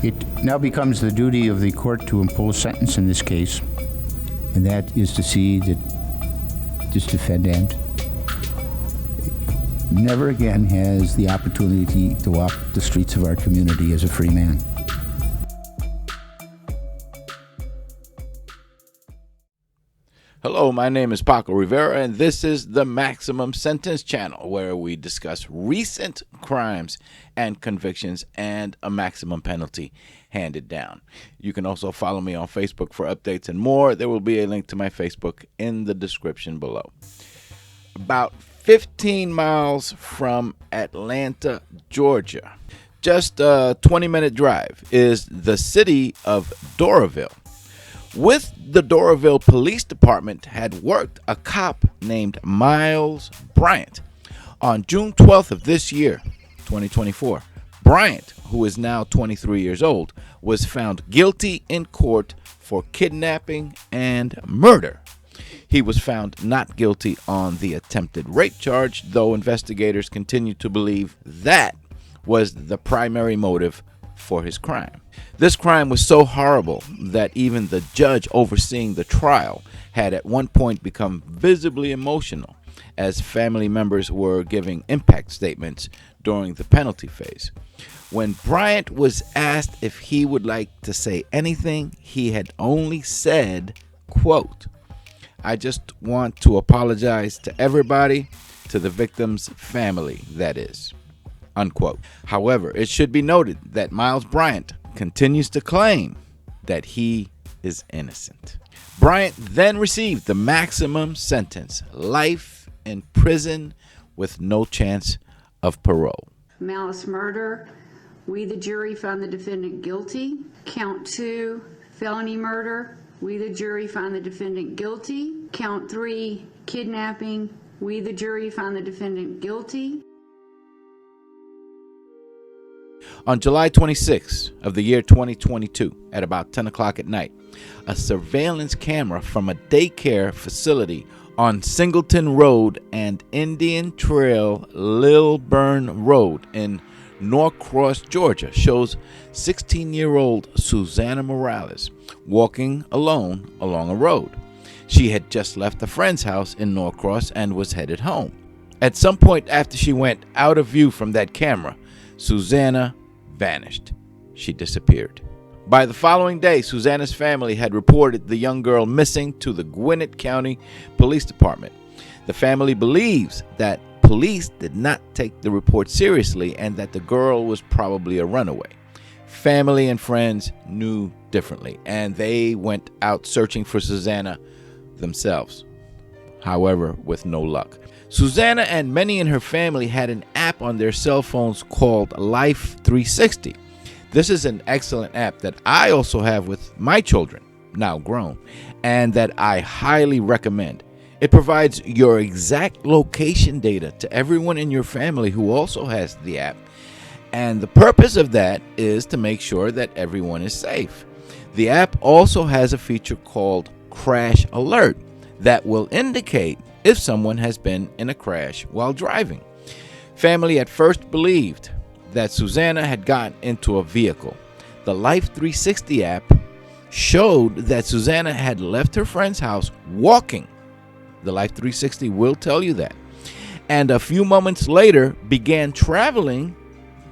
It now becomes the duty of the court to impose sentence in this case, and that is to see that this defendant never again has the opportunity to walk the streets of our community as a free man. Hello, my name is Paco Rivera, and this is the Maximum Sentence channel, where we discuss recent crimes and convictions and a maximum penalty handed down. You can also follow me on Facebook for updates and more. There will be a link to my Facebook in the description below. About 15 miles from Atlanta, Georgia, just a 20-minute drive, is the city of Doraville. With the Doraville Police Department had worked a cop named Miles Bryant. On June 12th of this year, 2024, Bryant, who is now 23 years old, was found guilty in court for kidnapping and murder. He was found not guilty on the attempted rape charge, though investigators continue to believe that was the primary motive for his crime. This crime was so horrible that even the judge overseeing the trial had at one point become visibly emotional as family members were giving impact statements during the penalty phase. When Bryant was asked if he would like to say anything, he had only said, quote, "I just want to apologize to everybody, to the victim's family, that is," unquote. However, it should be noted that Miles Bryant continues to claim that he is innocent. Bryant then received the maximum sentence, life in prison with no chance of parole. Malice murder. We, the jury, found the defendant guilty. Count 2, felony murder. We, the jury, find the defendant guilty. Count 3, kidnapping. We, the jury, find the defendant guilty. On July 26th of the year 2022, at about 10 o'clock at night, a surveillance camera from a daycare facility on Singleton Road and Indian Trail Lilburn Road in Norcross, Georgia, shows 16-year-old Susana Morales walking alone along a road. She had just left a friend's house in Norcross and was headed home. At some point after she went out of view from that camera, Susana vanished. She disappeared. By the following day, Susana's family had reported the young girl missing to the Gwinnett County Police Department. The family believes that police did not take the report seriously and that the girl was probably a runaway. Family and friends knew differently, and they went out searching for Susana themselves. However, with no luck. Susana and many in her family had an app on their cell phones called Life 360. This is an excellent app that I also have with my children, now grown, and that I highly recommend. It provides your exact location data to everyone in your family who also has the app. And the purpose of that is to make sure that everyone is safe. The app also has a feature called Crash Alert that will indicate if someone has been in a crash while driving. Family at first believed that Susana had gotten into a vehicle. The Life 360 app showed that Susana had left her friend's house walking. The Life 360 will tell you that. And a few moments later began traveling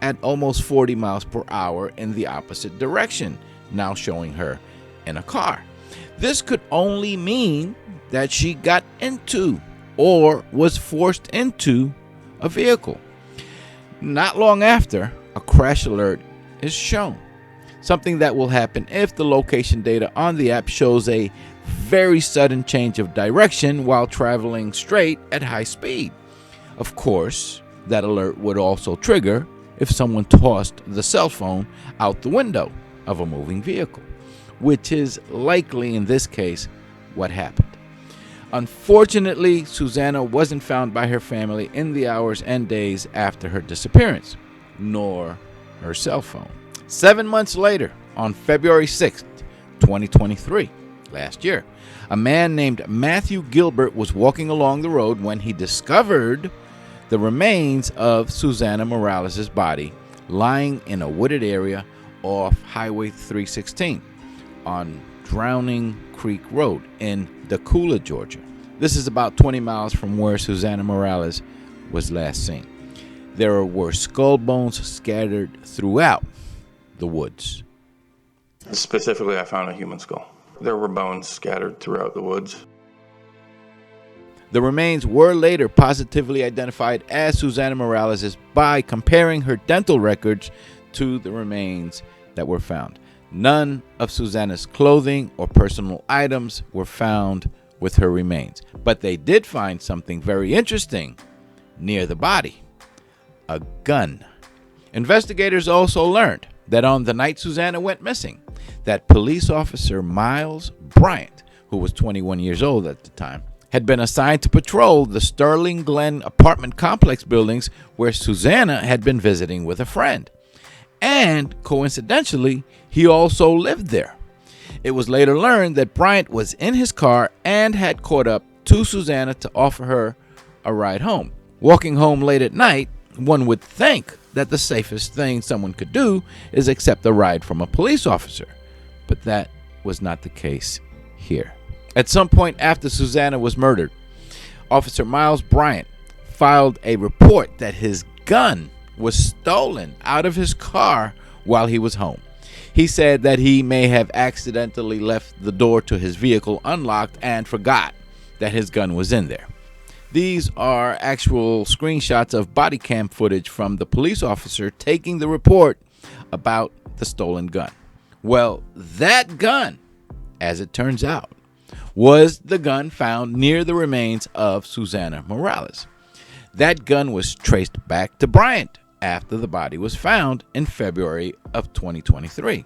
at almost 40 miles per hour in the opposite direction, now showing her in a car. This could only mean that she got into or was forced into a vehicle. Not long after, a crash alert is shown, something that will happen if the location data on the app shows a very sudden change of direction while traveling straight at high speed. Of course, that alert would also trigger if someone tossed the cell phone out the window of a moving vehicle, which is likely in this case what happened. Unfortunately, Susana wasn't found by her family in the hours and days after her disappearance, nor her cell phone. 7 months later, on February 6th, 2023, last year, a man named Matthew Gilbert was walking along the road when he discovered the remains of Susana Morales' body lying in a wooded area off Highway 316 on Drowning Creek Road in Decula, Georgia. This is about 20 miles from where Susana Morales was last seen. There were skull bones scattered throughout the woods. Specifically, I found a human skull. There were bones scattered throughout the woods. The remains were later positively identified as Susana Morales' by comparing her dental records to the remains that were found. None of Susana's clothing or personal items were found with her remains, but they did find something very interesting near the body: a gun. Investigators also learned that on the night Susana went missing, that police officer Miles Bryant, who was 21 years old at the time, had been assigned to patrol the Sterling Glen apartment complex buildings where Susana had been visiting with a friend. And coincidentally, he also lived there. It was later learned that Bryant was in his car and had caught up to Susana to offer her a ride home. Walking home late at night, one would think that the safest thing someone could do is accept a ride from a police officer, but that was not the case here. At some point after Susana was murdered, Officer Miles Bryant filed a report that his gun was stolen out of his car while he was home. He said that he may have accidentally left the door to his vehicle unlocked and forgot that his gun was in there. These are actual screenshots of body cam footage from the police officer taking the report about the stolen gun. Well, that gun, as it turns out, was the gun found near the remains of Susana Morales. That gun was traced back to Bryant after the body was found in February of 2023.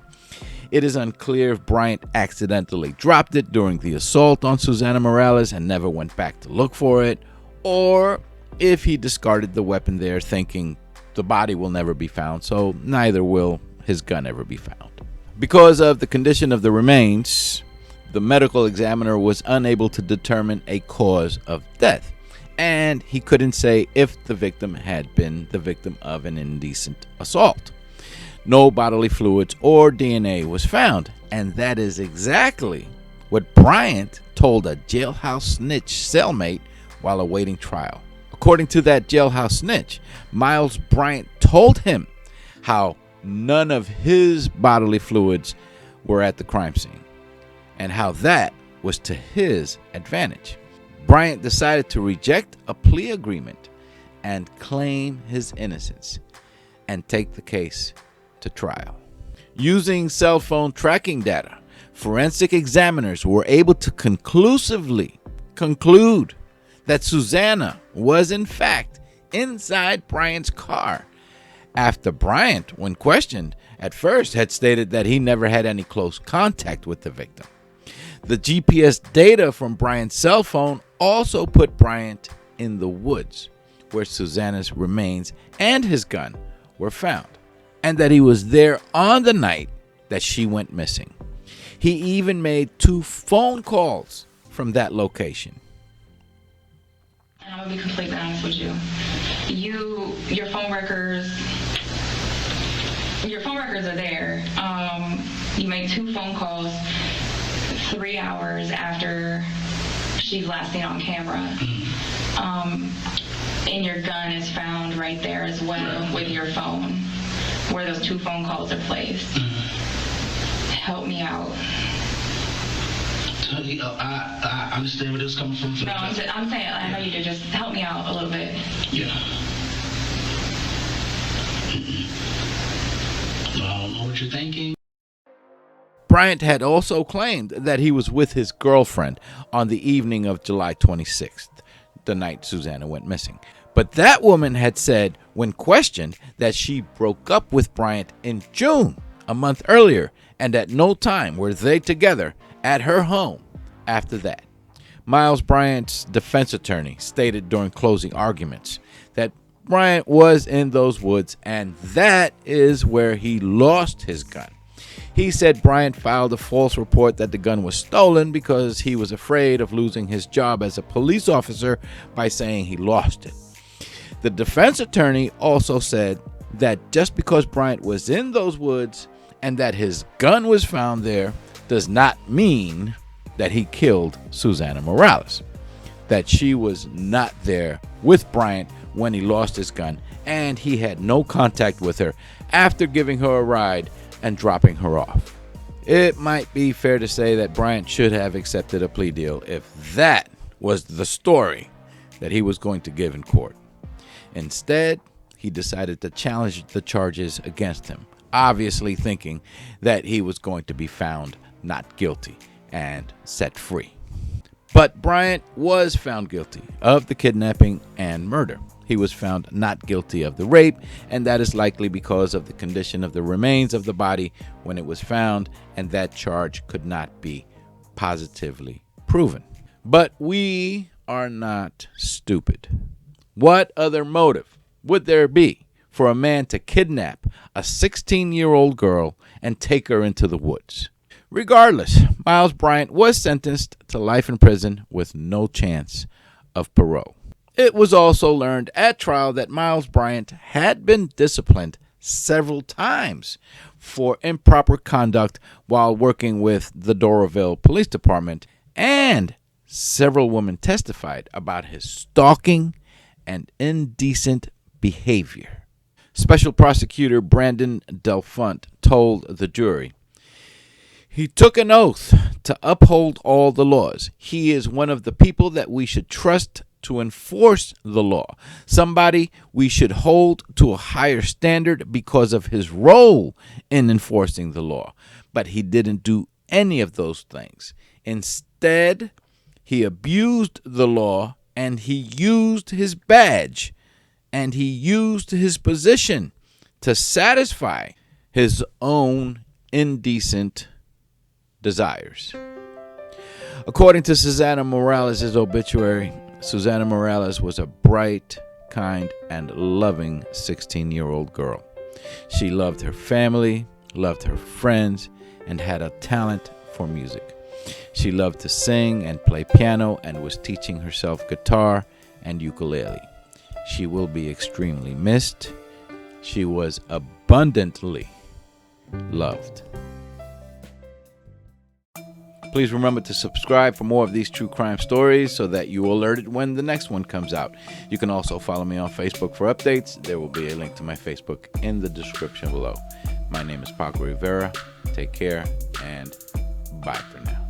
It is unclear if Bryant accidentally dropped it during the assault on Susana Morales and never went back to look for it, or if he discarded the weapon there thinking the body will never be found, so neither will his gun ever be found. Because of the condition of the remains, the medical examiner was unable to determine a cause of death, and he couldn't say if the victim had been the victim of an indecent assault. No bodily fluids or DNA was found, and that is exactly what Bryant told a jailhouse snitch cellmate while awaiting trial. According to that jailhouse snitch, Miles Bryant told him how none of his bodily fluids were at the crime scene, and how that was to his advantage. Bryant decided to reject a plea agreement and claim his innocence and take the case to trial. Using cell phone tracking data, forensic examiners were able to conclusively conclude that Susana was in fact inside Bryant's car, after Bryant, when questioned, at first had stated that he never had any close contact with the victim. The GPS data from Bryant's cell phone also put Bryant in the woods where Susana's remains and his gun were found, and that he was there on the night that she went missing. He even made 2 phone calls from that location. And I'm gonna be completely honest with you. Your phone records are there. You made 2 phone calls 3 hours after she's last seen on camera. And your gun is found right there as well with your phone, where those 2 phone calls are placed. Help me out. I understand where this is coming from. No, I'm saying, I know you do. Just help me out a little bit. Yeah. I don't know what you're thinking. Bryant had also claimed that he was with his girlfriend on the evening of July 26th, the night Susana went missing. But that woman had said, when questioned, that she broke up with Bryant in June, a month earlier, and at no time were they together at her home after that. Miles Bryant's defense attorney stated during closing arguments that Bryant was in those woods, and that is where he lost his gun. He said Bryant filed a false report that the gun was stolen because he was afraid of losing his job as a police officer by saying he lost it. The defense attorney also said that just because Bryant was in those woods and that his gun was found there does not mean that he killed Susana Morales. That she was not there with Bryant when he lost his gun, and he had no contact with her after giving her a ride and dropping her off. It might be fair to say that Bryant should have accepted a plea deal if that was the story that he was going to give in court. Instead, he decided to challenge the charges against him, obviously thinking that he was going to be found not guilty and set free. But Bryant was found guilty of the kidnapping and murder. He was found not guilty of the rape, and that is likely because of the condition of the remains of the body when it was found, and that charge could not be positively proven. But we are not stupid. What other motive would there be for a man to kidnap a 16-year-old girl and take her into the woods? Regardless, Miles Bryant was sentenced to life in prison with no chance of parole. It was also learned at trial that Miles Bryant had been disciplined several times for improper conduct while working with the Doraville Police Department, and several women testified about his stalking and indecent behavior. Special Prosecutor Brandon Delfont told the jury, "He took an oath to uphold all the laws. He is one of the people that we should trust to enforce the law, somebody we should hold to a higher standard because of his role in enforcing the law. But he didn't do any of those things. Instead, he abused the law, and he used his badge, and he used his position to satisfy his own indecent desires." According to Susana Morales' obituary, Susana Morales was a bright, kind, and loving 16-year-old girl. She loved her family, loved her friends, and had a talent for music. She loved to sing and play piano and was teaching herself guitar and ukulele. She will be extremely missed. She was abundantly loved. Please remember to subscribe for more of these true crime stories so that you are alerted when the next one comes out. You can also follow me on Facebook for updates. There will be a link to my Facebook in the description below. My name is Paco Rivera. Take care, and bye for now.